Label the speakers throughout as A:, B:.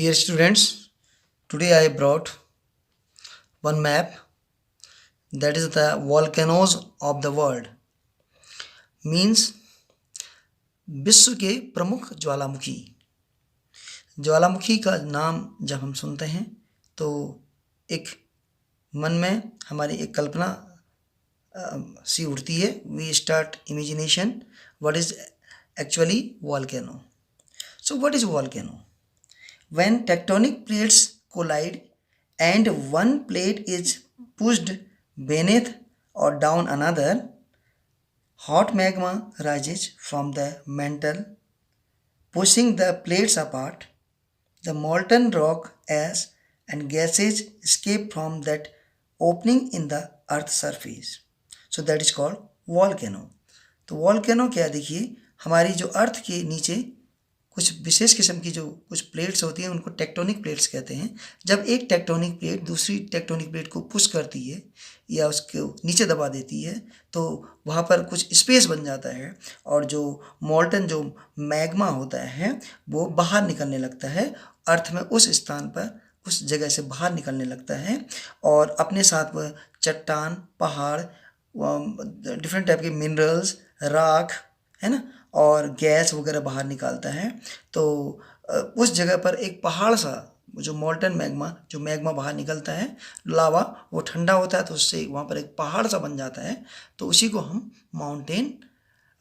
A: Dear students, today I brought one map, that is the volcanoes of the world. Means विश्व के प्रमुख ज्वालामुखी। ज्वालामुखी का नाम जब हम सुनते हैं तो एक मन में हमारी एक कल्पना सी उठती है। We start imagination what is actually volcano. So what is volcano? When tectonic plates collide and one plate is pushed beneath or down another, hot magma rises from the mantle, pushing the plates apart. The molten rock, ash, and gases escape from that opening in the earth's surface. So that is called volcano. तो volcano क्या, देखिए हमारी जो अर्थ के नीचे कुछ विशेष किस्म की जो कुछ प्लेट्स होती हैं उनको टेक्टोनिक प्लेट्स कहते हैं। जब एक टेक्टोनिक प्लेट दूसरी टेक्टोनिक प्लेट को पुश करती है या उसको नीचे दबा देती है तो वहाँ पर कुछ स्पेस बन जाता है और जो मॉल्टन जो मैग्मा होता है वो बाहर निकलने लगता है, अर्थ में उस स्थान पर उस जगह से बाहर निकलने लगता है और अपने साथ वह चट्टान, पहाड़, डिफरेंट टाइप के मिनरल्स, राख, है ना, और गैस वगैरह बाहर निकालता है। तो उस जगह पर एक पहाड़ सा जो मॉल्टन मैग्मा, जो मैग्मा बाहर निकलता है, लावा, वो ठंडा होता है तो उससे वहाँ पर एक पहाड़ सा बन जाता है। तो उसी को हम माउंटेन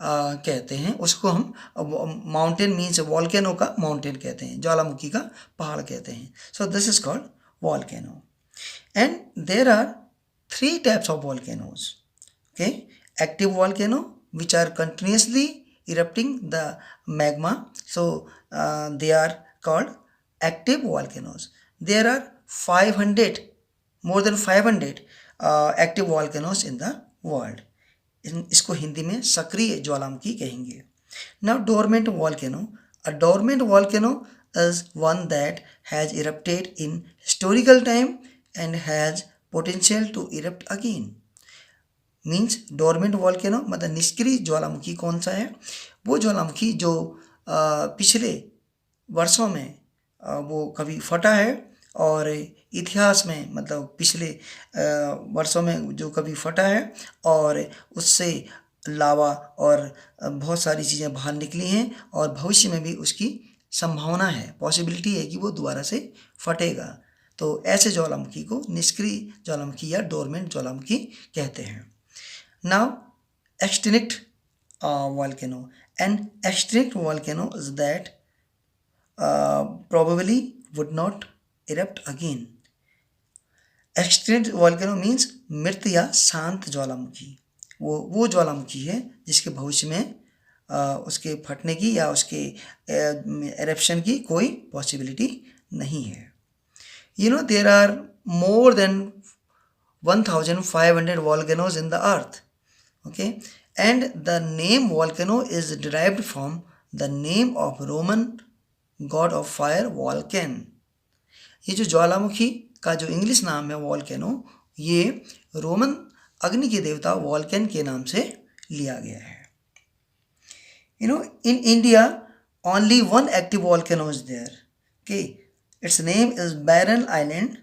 A: कहते हैं। उसको हम माउंटेन मीन्स वॉल्केनो का माउंटेन कहते हैं, ज्वालामुखी का पहाड़ कहते हैं। So this is called volcano and there are 3 types of volcanoes. Okay, active volcano which are continuously erupting the magma, so they are called active volcanoes. There are 500, more than 500 active volcanoes in the world. इसको हिंदी में सक्रिय ज्वालामुखी कहेंगे। Now dormant volcano, a dormant volcano is one that has erupted in historical time and has potential to erupt again. Means dormant volcano मतलब निष्क्रिय ज्वालामुखी कौन सा है? वो ज्वालामुखी जो पिछले वर्षों में वो कभी फटा है और इतिहास में मतलब पिछले वर्षों में जो कभी फटा है और उससे लावा और बहुत सारी चीज़ें बाहर निकली हैं और भविष्य में भी उसकी संभावना है, पॉसिबिलिटी है कि वो दोबारा से फटेगा। तो ऐसे ज्वालामुखी को निष्क्रिय ज्वालामुखी या डोरमेंट ज्वालामुखी कहते हैं। Now, extinct volcano. An extinct volcano is that probably would not erupt again. Extinct volcano means मृत या शांत ज्वालामुखी। वो ज्वालामुखी है जिसके भविष्य में उसके फटने की या उसके एरप्शन की कोई पॉसिबिलिटी नहीं है। You know, there are more than 1500 volcanoes in the earth. Okay, and the name volcano is derived from the name of Roman god of fire, Vulcan. ये जो ज्वालामुखी का जो इंग्लिश नाम है वॉल्केनो, ये रोमन अग्नि के देवता वॉल्कन के नाम से लिया गया है। You know, in India only one active volcano is there. Okay, its name is Barren Island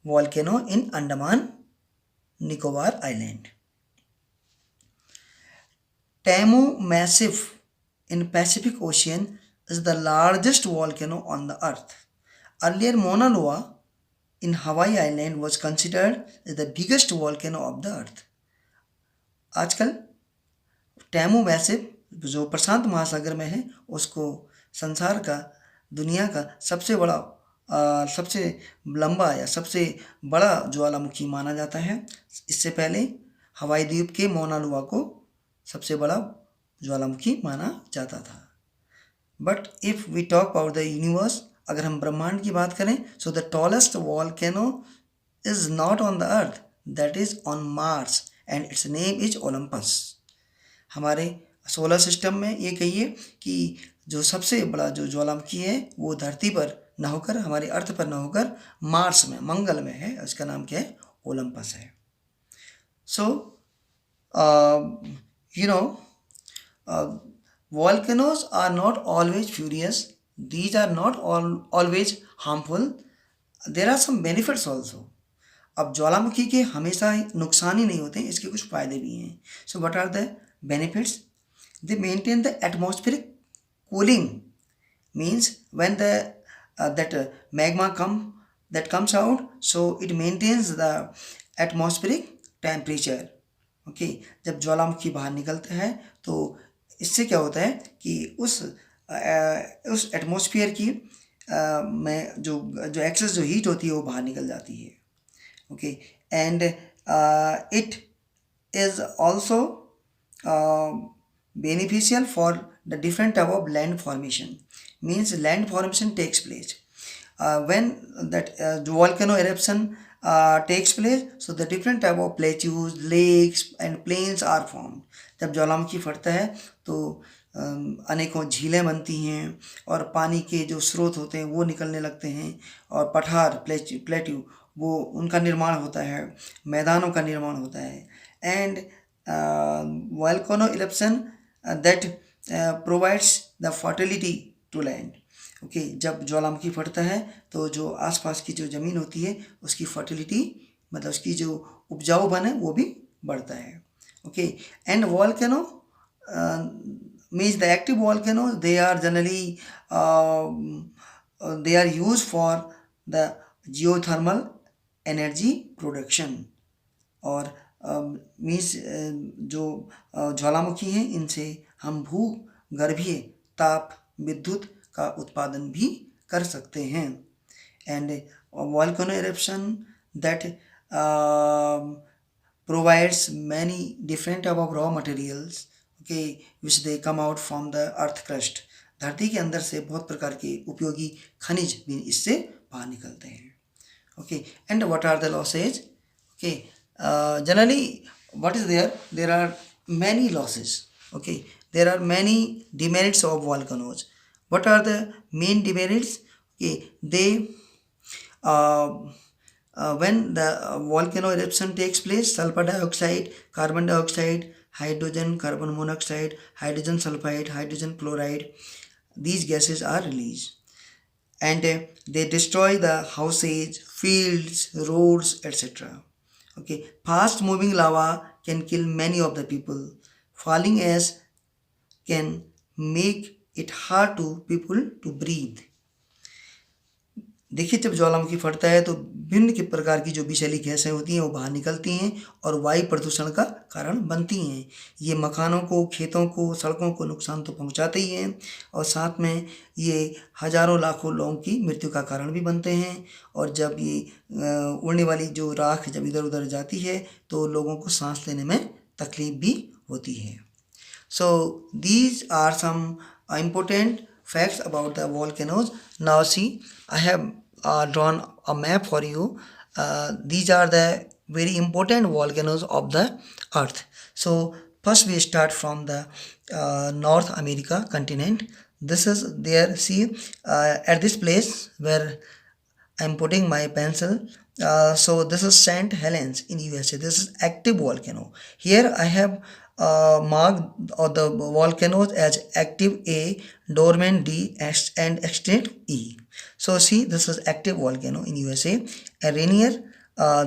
A: volcano in Andaman Nicobar Island. Tamu Massif in Pacific Ocean is the largest volcano on the earth. Earlier, Mauna Loa in Hawaii Island was considered as the biggest volcano of the earth. आजकल टैमू massive जो प्रशांत महासागर में है उसको संसार का, दुनिया का सबसे बड़ा सबसे लंबा या सबसे बड़ा ज्वालामुखी माना जाता है। इससे पहले हवाई द्वीप के मौना लोआ को सबसे बड़ा ज्वालामुखी माना जाता था। But if we talk about the universe, अगर हम ब्रह्मांड की बात करें, so the tallest volcano is not on the earth, that is on Mars and its name is Olympus. हमारे सोलर सिस्टम में ये कहिए कि जो सबसे बड़ा जो ज्वालामुखी है वो धरती पर न होकर, हमारे अर्थ पर न होकर, मार्स में, मंगल में है। उसका नाम क्या है? ओलंपस है। सो you know, volcanoes are not always furious these are not always harmful. There are some benefits also. अब ज्वालामुखी के हमेशा नुकसान ही नहीं होते, इसके कुछ फायदे भी हैं. So what are the benefits? They maintain the atmospheric cooling. Means when the that magma comes out, so it maintains the atmospheric temperature. Okay, जब ज्वालामुखी बाहर निकलता है तो इससे क्या होता है कि उस एटमॉस्फेयर की में जो जो एक्सेस जो हीट होती है वो बाहर निकल जाती है. Okay, and it is also beneficial for the different type of land formation. Means land formation takes place when that volcano eruption takes place, so the different type of plateaus, lakes and plains are formed. जब ज्वालामुखी फटता है तो अनेकों झीलें बनती हैं और पानी के जो स्रोत होते हैं वो निकलने लगते हैं और पठार प्लेट्यू वो उनका निर्माण होता है, मैदानों का निर्माण होता है. And volcano eruption that provides the fertility to land. Okay, जब ज्वालामुखी फटता है तो जो आसपास की जो ज़मीन होती है उसकी फर्टिलिटी मतलब उसकी जो उपजाऊपन है वो भी बढ़ता है. Okay, and volcano means the active volcano, they are generally they are used for the geothermal energy production. और मीन्स जो ज्वालामुखी हैं इनसे हम भूगर्भीय ताप विद्युत का उत्पादन भी कर सकते हैं. And volcano eruption that provides many different type of raw materials, okay, which they come out from the earth crust. धरती के अंदर से बहुत प्रकार के उपयोगी खनिज भी इससे बाहर निकलते हैं. Okay, and what are the losses? Okay, generally what is there? There are many losses. Okay, there are many demerits of volcanoes. What are the main demerits? Okay, they when the volcano eruption takes place, sulfur dioxide, carbon dioxide, hydrogen, carbon monoxide, hydrogen sulfide, hydrogen chloride, these gases are released and they destroy the houses, fields, roads, etc. Okay, fast moving lava can kill many of the people. Falling ash can make it hard to people to breathe. देखिए, जब ज्वालामुखी फटता है तो भिन्न के प्रकार की जो विषैली गैसें होती हैं वो बाहर निकलती हैं और वायु प्रदूषण का कारण बनती हैं. ये मकानों को, खेतों को, सड़कों को नुकसान तो पहुंचाते ही हैं और साथ में ये हजारों लाखों लोगों की मृत्यु का कारण भी बनते हैं. और जब ये उड़ने वाली जो राख जब इधर उधर जाती है तो लोगों को सांस लेने में तकलीफ भी होती है. So these are some important facts about the volcanoes. Now see, I have drawn a map for you. These are the very important volcanoes of the earth. So first we start from the North America continent. This is there, see, at this place where I'm putting my pencil. So this is St. Helens in USA. This is active volcano. Here I have marked the volcanoes as active A, dormant D, and extinct E. So see, this is active volcano in USA. And Rainier,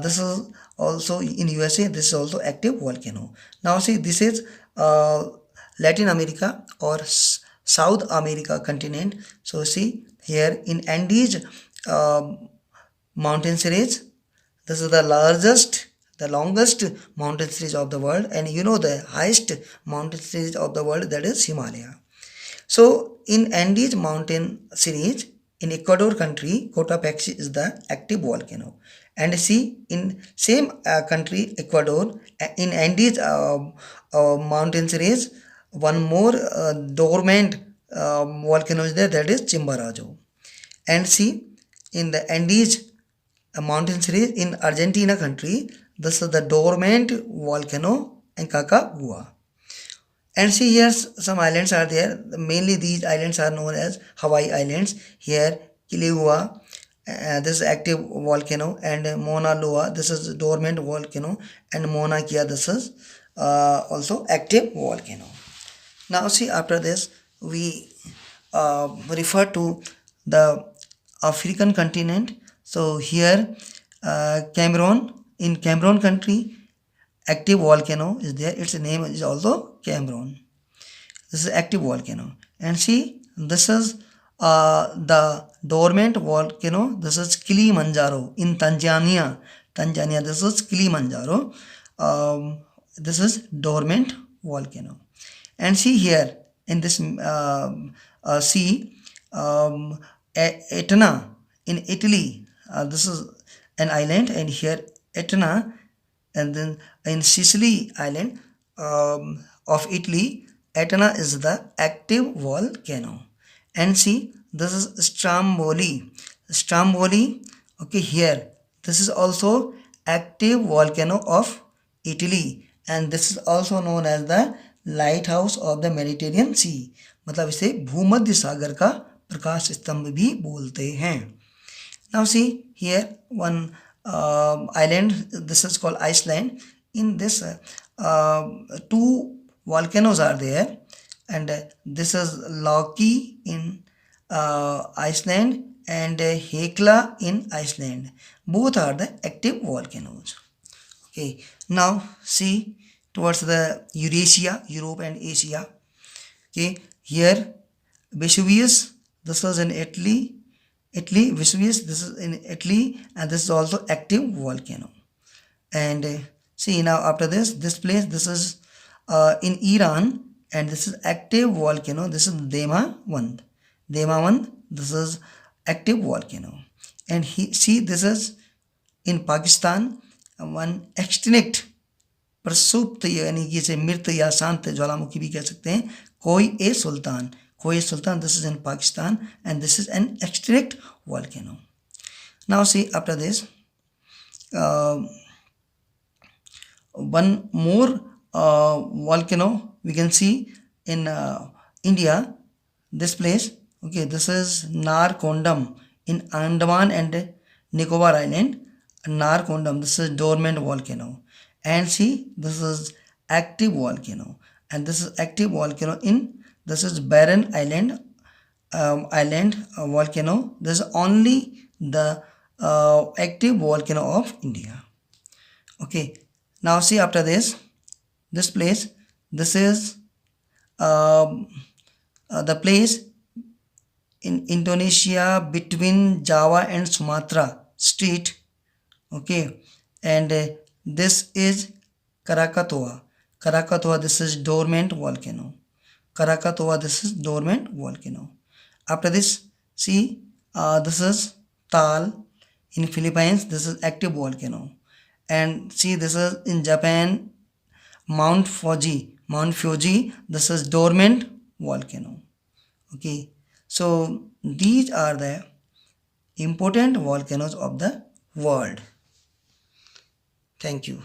A: this is also in USA. This is also active volcano. Now see, this is Latin America or South America continent. So see here in Andes mountain series, this is the largest, the longest mountain series of the world, and you know the highest mountain series of the world, that is Himalaya. So in Andes mountain series in Ecuador country, Cotopaxi is the active volcano. And see, in same country Ecuador, in Andes mountain series, one more dormant volcano is there, that is Chimborazo. And see, in the Andes mountain series in Argentina country, this is the dormant volcano Aconcagua. And see, here some islands are there. Mainly these islands are known as Hawaii Islands. Here Kilauea, this is active volcano, and Mauna Loa, this is dormant volcano, and Mauna Kea, this is also active volcano. Now see, after this we refer to the African continent. So here Cameroon, in Cameroon country, active volcano is there. Its name is also Cameroon. This is active volcano. And see, this is the dormant volcano. This is Kilimanjaro in Tanzania. Tanzania. This is Kilimanjaro. This is dormant volcano. And see here in this sea, Etna in Italy. This is an island, and here Etna, and then in Sicily island of Italy, Etna is the active volcano. And see, this is Stromboli. Stromboli, okay, here this is also active volcano of Italy, and this is also known as the lighthouse of the Mediterranean Sea. मतलब इसे भूमध्य सागर का प्रकाश स्तंभ भी बोलते हैं. Now see here one island. This is called Iceland. In this two volcanoes are there, and this is Loki in Iceland and Hekla in Iceland. Both are the active volcanoes. Okay, now see towards the Eurasia, Europe and Asia. Okay, here Vesuvius, this is in Italy. Vesuvius, this is in Italy, and this is also active volcano. And see now after this place, this is in Iran, and this is active volcano. This is Dema-1. Dema-1, this is active volcano. And see, this is in Pakistan, one extinct प्रसुप्त यानी कि इसे मृत या शांत ज्वालामुखी भी कह सकते हैं, कोई सुल्तान. This is in Pakistan, and this is an extinct volcano. Now see after this one more volcano we can see in India, this place. Okay, this is Narkondam in Andaman and Nicobar Island. Narkondam, this is dormant volcano. And see, this is active volcano, and this is active volcano in, this is Barren Island volcano. This is only the active volcano of India. Okay, now see after this place, this is the place in Indonesia between Java and Sumatra Strait. Okay, and this is Krakatoa. This is dormant volcano. This is dormant volcano. After this, see, this is Taal in Philippines. This is active volcano. And see, this is in Japan, Mount Fuji. This is dormant volcano. Okay, so these are the important volcanoes of the world. Thank you.